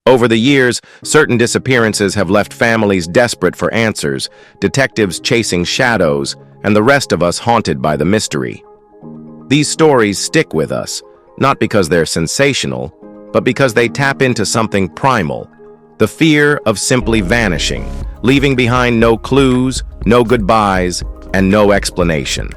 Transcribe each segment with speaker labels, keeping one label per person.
Speaker 1: Over the years, certain disappearances have left families desperate for answers, detectives chasing shadows, and the rest of us haunted by the mystery. These stories stick with us, not because they're sensational, but because they tap into something primal, the fear of simply vanishing, leaving behind no clues, no goodbyes, and no explanation.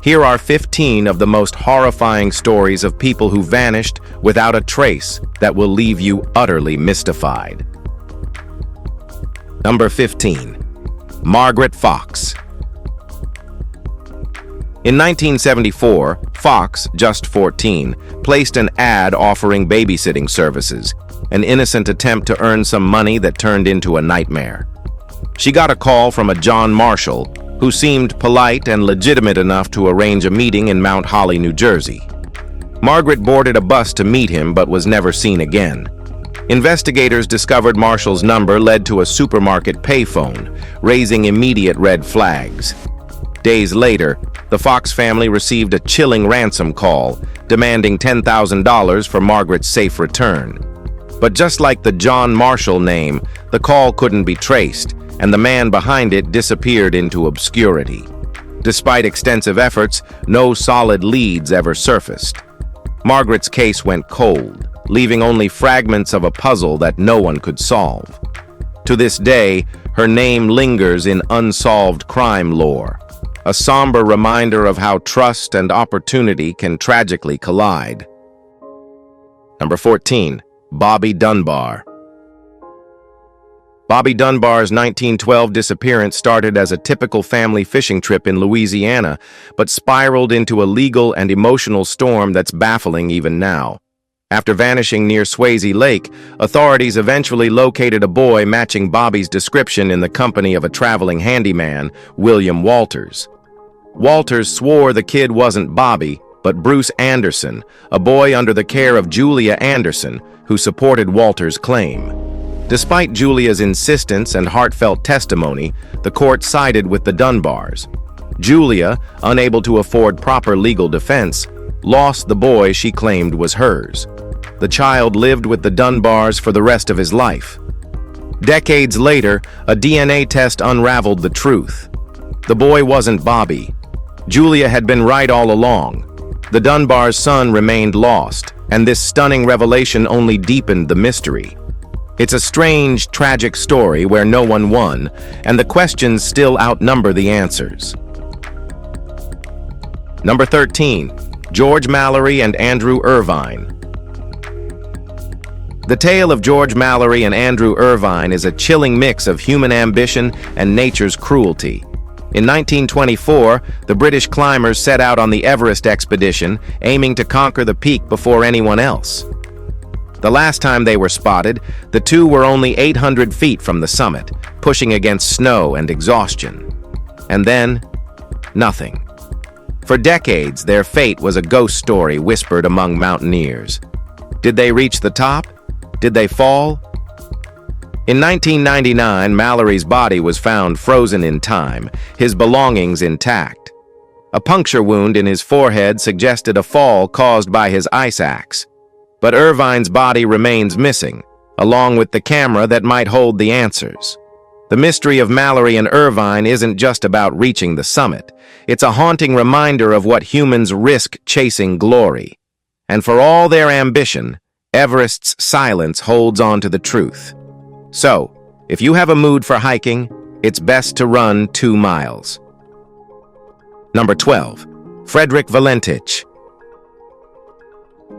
Speaker 1: Here are 15 of the most horrifying stories of people who vanished without a trace that will leave you utterly mystified. Number 15. Margaret Fox. In 1974, Fox, just 14, placed an ad offering babysitting services, an innocent attempt to earn some money that turned into a nightmare. She got a call from a John Marshall, who seemed polite and legitimate enough to arrange a meeting in Mount Holly, New Jersey. Margaret boarded a bus to meet him but was never seen again. Investigators discovered Marshall's number led to a supermarket payphone, raising immediate red flags. Days later, the Fox family received a chilling ransom call, demanding $10,000 for Margaret's safe return. But just like the John Marshall name, the call couldn't be traced, and the man behind it disappeared into obscurity. Despite extensive efforts, no solid leads ever surfaced. Margaret's case went cold, leaving only fragments of a puzzle that no one could solve. To this day, her name lingers in unsolved crime lore, a somber reminder of how trust and opportunity can tragically collide. Number 14. Bobby Dunbar. Bobby Dunbar's 1912 disappearance started as a typical family fishing trip in Louisiana, but spiraled into a legal and emotional storm that's baffling even now. After vanishing near Swayze Lake, authorities eventually located a boy matching Bobby's description in the company of a traveling handyman, William Walters. Walters swore the kid wasn't Bobby, but Bruce Anderson, a boy under the care of Julia Anderson, who supported Walters' claim. Despite Julia's insistence and heartfelt testimony, the court sided with the Dunbars. Julia, unable to afford proper legal defense, lost the boy she claimed was hers. The child lived with the Dunbars for the rest of his life. Decades later, a DNA test unraveled the truth. The boy wasn't Bobby. Julia had been right all along. The Dunbars' son remained lost, and this stunning revelation only deepened the mystery. It's a strange, tragic story where no one won, and the questions still outnumber the answers. Number 13. George Mallory and Andrew Irvine. The tale of George Mallory and Andrew Irvine is a chilling mix of human ambition and nature's cruelty. In 1924, the British climbers set out on the Everest expedition, aiming to conquer the peak before anyone else. The last time they were spotted, the two were only 800 feet from the summit, pushing against snow and exhaustion. And then, nothing. For decades, their fate was a ghost story whispered among mountaineers. Did they reach the top? Did they fall? In 1999, Mallory's body was found frozen in time, his belongings intact. A puncture wound in his forehead suggested a fall caused by his ice axe. But Irvine's body remains missing, along with the camera that might hold the answers. The mystery of Mallory and Irvine isn't just about reaching the summit. It's a haunting reminder of what humans risk chasing glory. And for all their ambition, Everest's silence holds on to the truth. So, if you have a mood for hiking, it's best to run 2 miles. Number 12. Frederick Valentich.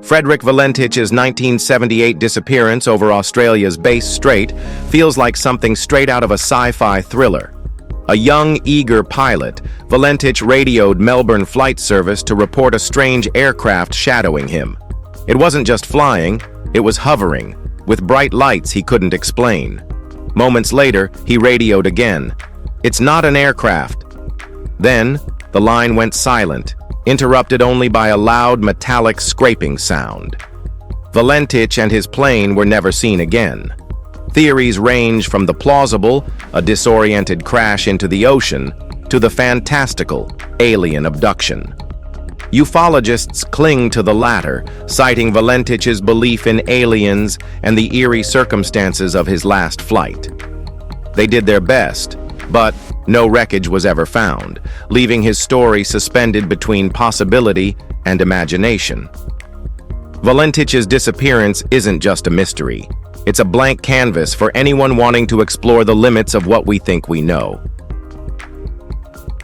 Speaker 1: Frederick Valentich's 1978 disappearance over Australia's Bass Strait feels like something straight out of a sci-fi thriller. A young, eager pilot, Valentich radioed Melbourne Flight Service to report a strange aircraft shadowing him. It wasn't just flying, it was hovering, with bright lights he couldn't explain. Moments later, he radioed again. "It's not an aircraft." Then, the line went silent, interrupted only by a loud metallic scraping sound. Valentich and his plane were never seen again. Theories range from the plausible, a disoriented crash into the ocean, to the fantastical, alien abduction. Ufologists cling to the latter, citing Valentich's belief in aliens and the eerie circumstances of his last flight. They did their best, but no wreckage was ever found, leaving his story suspended between possibility and imagination. Valentich's disappearance isn't just a mystery. It's a blank canvas for anyone wanting to explore the limits of what we think we know.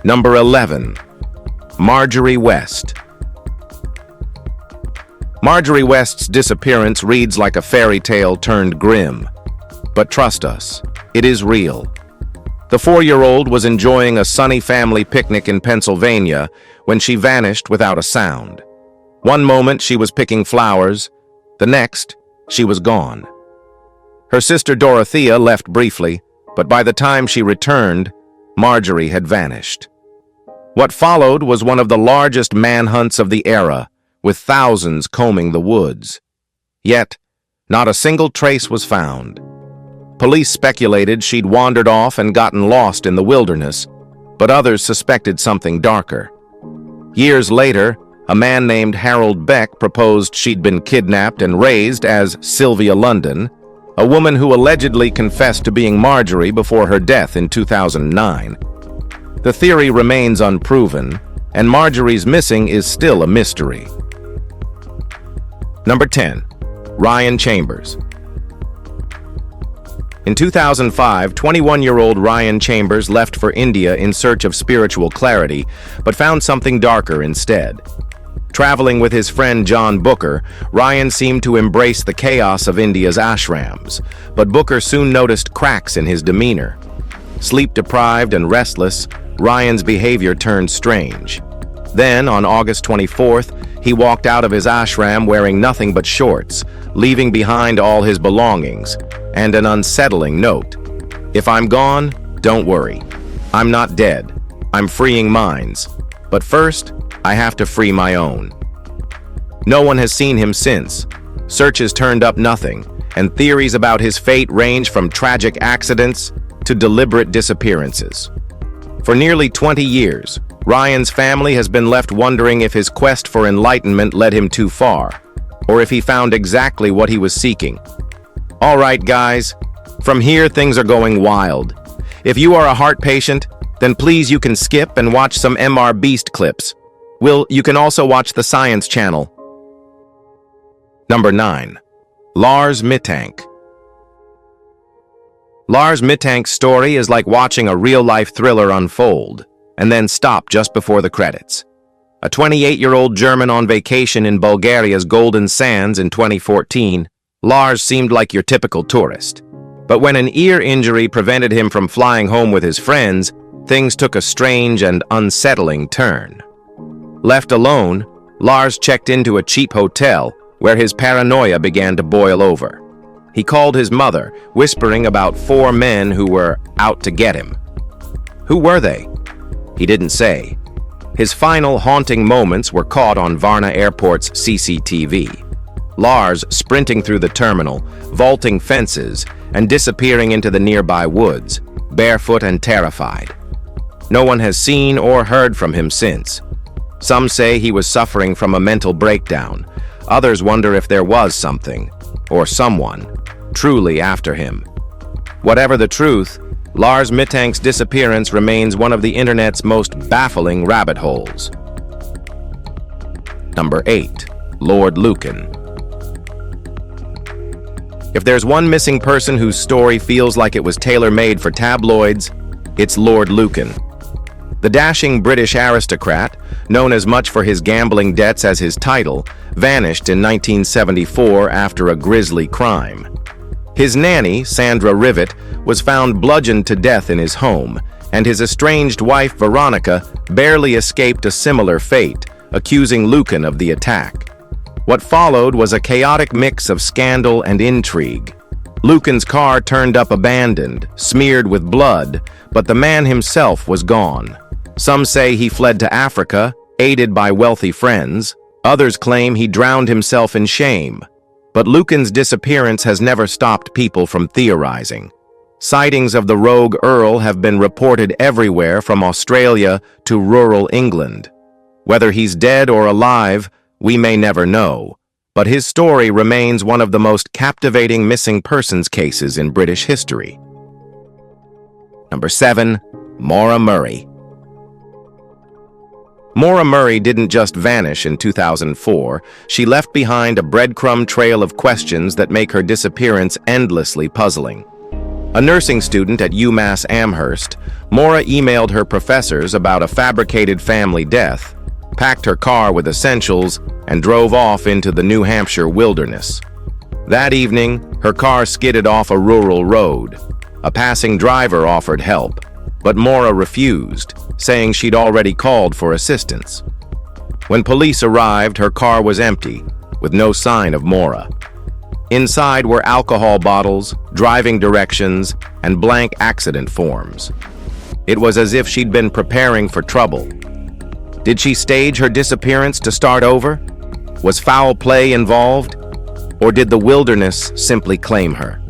Speaker 1: Number 11. Marjorie West. Marjorie West's disappearance reads like a fairy tale turned grim. But trust us, it is real. The 4-year-old was enjoying a sunny family picnic in Pennsylvania when she vanished without a sound. One moment she was picking flowers, the next she was gone. Her sister Dorothea left briefly, but by the time she returned, Marjorie had vanished. What followed was one of the largest manhunts of the era, with thousands combing the woods. Yet, not a single trace was found. Police speculated she'd wandered off and gotten lost in the wilderness, but others suspected something darker. Years later, a man named Harold Beck proposed she'd been kidnapped and raised as Sylvia London, a woman who allegedly confessed to being Marjorie before her death in 2009. The theory remains unproven, and Marjorie's missing is still a mystery. Number 10. Ryan Chambers. In 2005, 21-year-old Ryan Chambers left for India in search of spiritual clarity, but found something darker instead. Traveling with his friend John Booker, Ryan seemed to embrace the chaos of India's ashrams, but Booker soon noticed cracks in his demeanor. Sleep-deprived and restless, Ryan's behavior turned strange. Then, on August 24th, he walked out of his ashram wearing nothing but shorts, leaving behind all his belongings, and an unsettling note. "If I'm gone, don't worry. I'm not dead. I'm freeing minds. But first, I have to free my own." No one has seen him since. Searches turned up nothing, and theories about his fate range from tragic accidents to deliberate disappearances. For nearly 20 years, Ryan's family has been left wondering if his quest for enlightenment led him too far, or if he found exactly what he was seeking. All right, guys, from here things are going wild. If you are a heart patient, then please you can skip and watch some MR Beast clips. You can also watch the Science Channel. Number 9. Lars Mittank. Lars Mittank's story is like watching a real-life thriller unfold, and then stop just before the credits. A 28-year-old German on vacation in Bulgaria's Golden Sands in 2014, Lars seemed like your typical tourist. But when an ear injury prevented him from flying home with his friends, things took a strange and unsettling turn. Left alone, Lars checked into a cheap hotel where his paranoia began to boil over. He called his mother, whispering about 4 men who were out to get him. Who were they? He didn't say. His final haunting moments were caught on Varna Airport's CCTV. Lars sprinting through the terminal, vaulting fences, and disappearing into the nearby woods, barefoot and terrified. No one has seen or heard from him since. Some say he was suffering from a mental breakdown. Others wonder if there was something, or someone, truly after him. Whatever the truth, Lars Mittank's disappearance remains one of the internet's most baffling rabbit holes. Number 8. Lord Lucan. If there's one missing person whose story feels like it was tailor-made for tabloids, it's Lord Lucan. The dashing British aristocrat, known as much for his gambling debts as his title, vanished in 1974 after a grisly crime. His nanny, Sandra Rivet, was found bludgeoned to death in his home, and his estranged wife, Veronica, barely escaped a similar fate, accusing Lucan of the attack. What followed was a chaotic mix of scandal and intrigue. Lucan's car turned up abandoned, smeared with blood, but the man himself was gone. Some say he fled to Africa, aided by wealthy friends. Others claim he drowned himself in shame. But Lucan's disappearance has never stopped people from theorizing. Sightings of the rogue Earl have been reported everywhere from Australia to rural England. Whether he's dead or alive, we may never know, but his story remains one of the most captivating missing persons cases in British history. Number 7. Maura Murray. Maura Murray didn't just vanish in 2004, she left behind a breadcrumb trail of questions that make her disappearance endlessly puzzling. A nursing student at UMass Amherst, Maura emailed her professors about a fabricated family death, packed her car with essentials, and drove off into the New Hampshire wilderness. That evening, her car skidded off a rural road. A passing driver offered help, but Maura refused, saying she'd already called for assistance. When police arrived, her car was empty, with no sign of Maura. Inside were alcohol bottles, driving directions, and blank accident forms. It was as if she'd been preparing for trouble. Did she stage her disappearance to start over? Was foul play involved? Or did the wilderness simply claim her?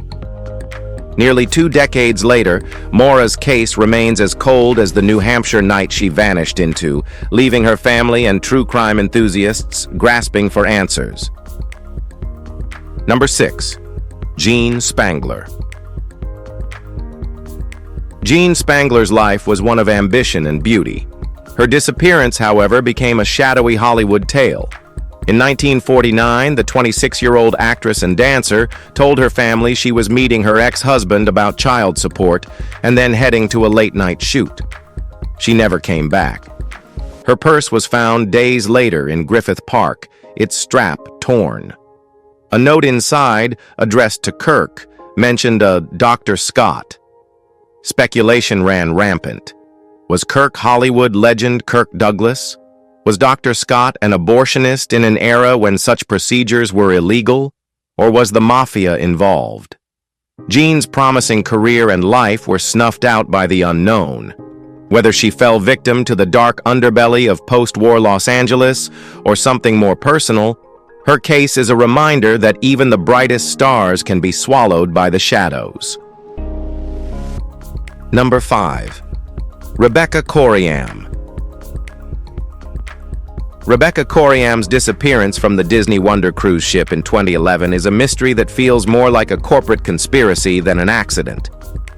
Speaker 1: Nearly 2 decades later, Maura's case remains as cold as the New Hampshire night she vanished into, leaving her family and true crime enthusiasts grasping for answers. Number 6. Jean Spangler. Jean Spangler's life was one of ambition and beauty. Her disappearance, however, became a shadowy Hollywood tale. In 1949, the 26-year-old actress and dancer told her family she was meeting her ex-husband about child support and then heading to a late-night shoot. She never came back. Her purse was found days later in Griffith Park, its strap torn. A note inside, addressed to Kirk, mentioned a Dr. Scott. Speculation ran rampant. Was Kirk Hollywood legend Kirk Douglas? Was Dr. Scott an abortionist in an era when such procedures were illegal? Or was the mafia involved? Jean's promising career and life were snuffed out by the unknown. Whether she fell victim to the dark underbelly of post-war Los Angeles or something more personal, her case is a reminder that even the brightest stars can be swallowed by the shadows. Number 5. Rebecca Coriam. Rebecca Coriam's disappearance from the Disney Wonder cruise ship in 2011 is a mystery that feels more like a corporate conspiracy than an accident.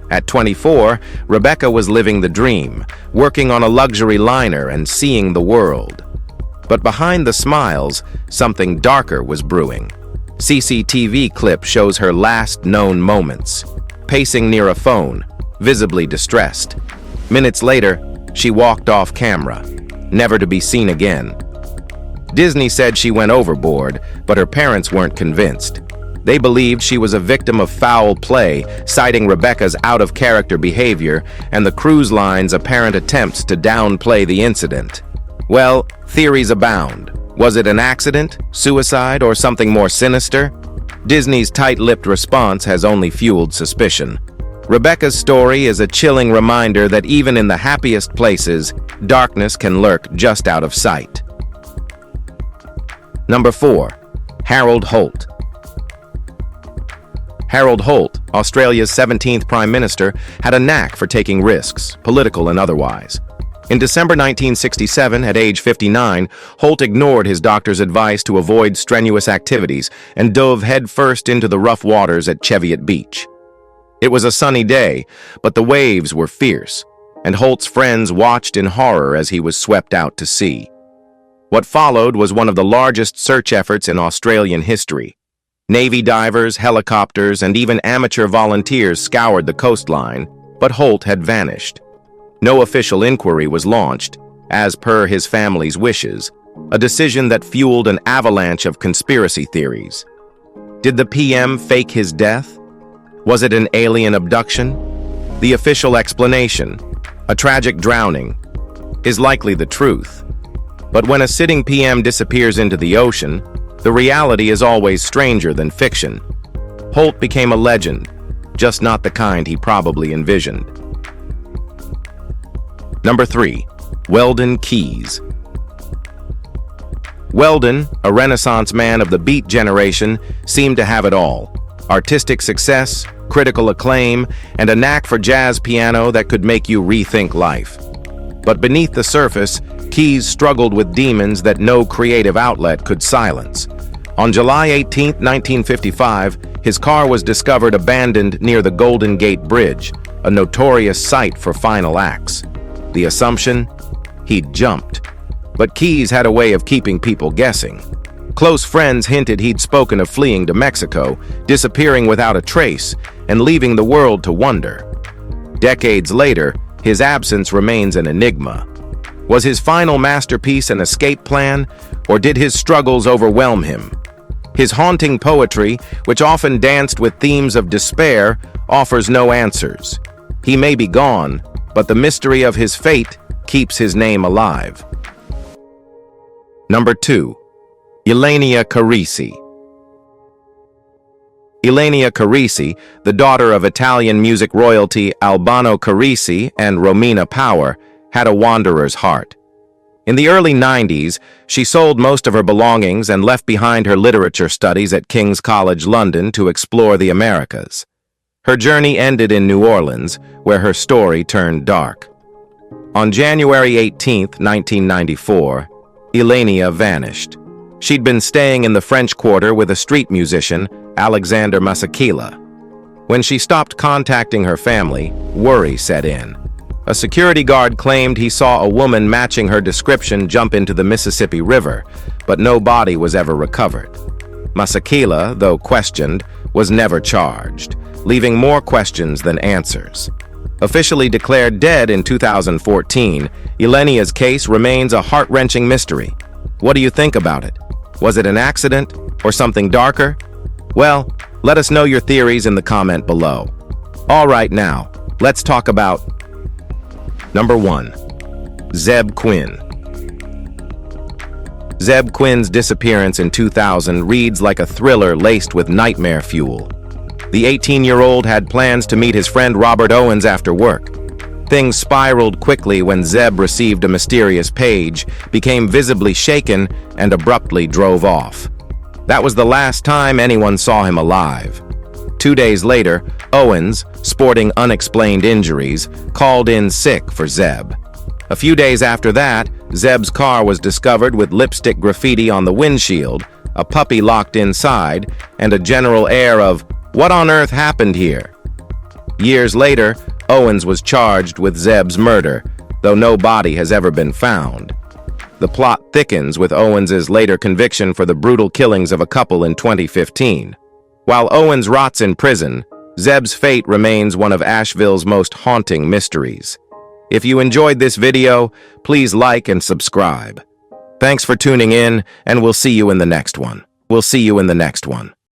Speaker 1: At 24, Rebecca was living the dream, working on a luxury liner and seeing the world. But behind the smiles, something darker was brewing. CCTV clip shows her last known moments, pacing near a phone, visibly distressed. Minutes later, she walked off camera, never to be seen again. Disney said she went overboard, but her parents weren't convinced. They believed she was a victim of foul play, citing Rebecca's out-of-character behavior and the cruise line's apparent attempts to downplay the incident. Well, theories abound. Was it an accident, suicide, or something more sinister? Disney's tight-lipped response has only fueled suspicion. Rebecca's story is a chilling reminder that even in the happiest places, darkness can lurk just out of sight. Number 4. Harold Holt. Harold Holt, Australia's 17th Prime Minister, had a knack for taking risks, political and otherwise. In December 1967, at age 59, Holt ignored his doctor's advice to avoid strenuous activities and dove headfirst into the rough waters at Cheviot Beach. It was a sunny day, but the waves were fierce, and Holt's friends watched in horror as he was swept out to sea. What followed was one of the largest search efforts in Australian history. Navy divers, helicopters, and even amateur volunteers scoured the coastline, but Holt had vanished. No official inquiry was launched, as per his family's wishes, a decision that fueled an avalanche of conspiracy theories. Did the PM fake his death? Was it an alien abduction? The official explanation, a tragic drowning, is likely the truth. But when a sitting PM disappears into the ocean, the reality is always stranger than fiction. Holt became a legend, just not the kind he probably envisioned. Number 3. Weldon Keys. Weldon, a Renaissance man of the Beat generation, seemed to have it all: artistic success, critical acclaim, and a knack for jazz piano that could make you rethink life. But beneath the surface, Keyes struggled with demons that no creative outlet could silence. On July 18, 1955, his car was discovered abandoned near the Golden Gate Bridge, a notorious site for final acts. The assumption? He'd jumped. But Keyes had a way of keeping people guessing. Close friends hinted he'd spoken of fleeing to Mexico, disappearing without a trace, and leaving the world to wonder. Decades later, his absence remains an enigma. Was his final masterpiece an escape plan, or did his struggles overwhelm him? His haunting poetry, which often danced with themes of despair, offers no answers. He may be gone, but the mystery of his fate keeps his name alive. Number 2. Ilenia Carisi. Ilenia Carisi, the daughter of Italian music royalty Albano Carisi and Romina Power, had a wanderer's heart. In the early 90s, she sold most of her belongings and left behind her literature studies at King's College London to explore the Americas. Her journey ended in New Orleans, where her story turned dark. On January 18, 1994, Ilenia vanished. She'd been staying in the French Quarter with a street musician, Alexander Masakila. When she stopped contacting her family, worry set in. A security guard claimed he saw a woman matching her description jump into the Mississippi River, but no body was ever recovered. Masakila, though questioned, was never charged, leaving more questions than answers. Officially declared dead in 2014, Ilenia's case remains a heart-wrenching mystery. What do you think about it? Was it an accident or something darker? Well, let us know your theories in the comment below. All right, now, let's talk about Number 1. Zeb Quinn. Zeb Quinn's disappearance in 2000 reads like a thriller laced with nightmare fuel. The 18-year-old had plans to meet his friend Robert Owens after work. Things spiraled quickly when Zeb received a mysterious page, became visibly shaken, and abruptly drove off. That was the last time anyone saw him alive. 2 days later, Owens, sporting unexplained injuries, called in sick for Zeb. A few days after that, Zeb's car was discovered with lipstick graffiti on the windshield, a puppy locked inside, and a general air of, "What on earth happened here?" Years later, Owens was charged with Zeb's murder, though no body has ever been found. The plot thickens with Owens's later conviction for the brutal killings of a couple in 2015. While Owens rots in prison, Zeb's fate remains one of Asheville's most haunting mysteries. If you enjoyed this video, please like and subscribe. Thanks for tuning in, and we'll see you in the next one.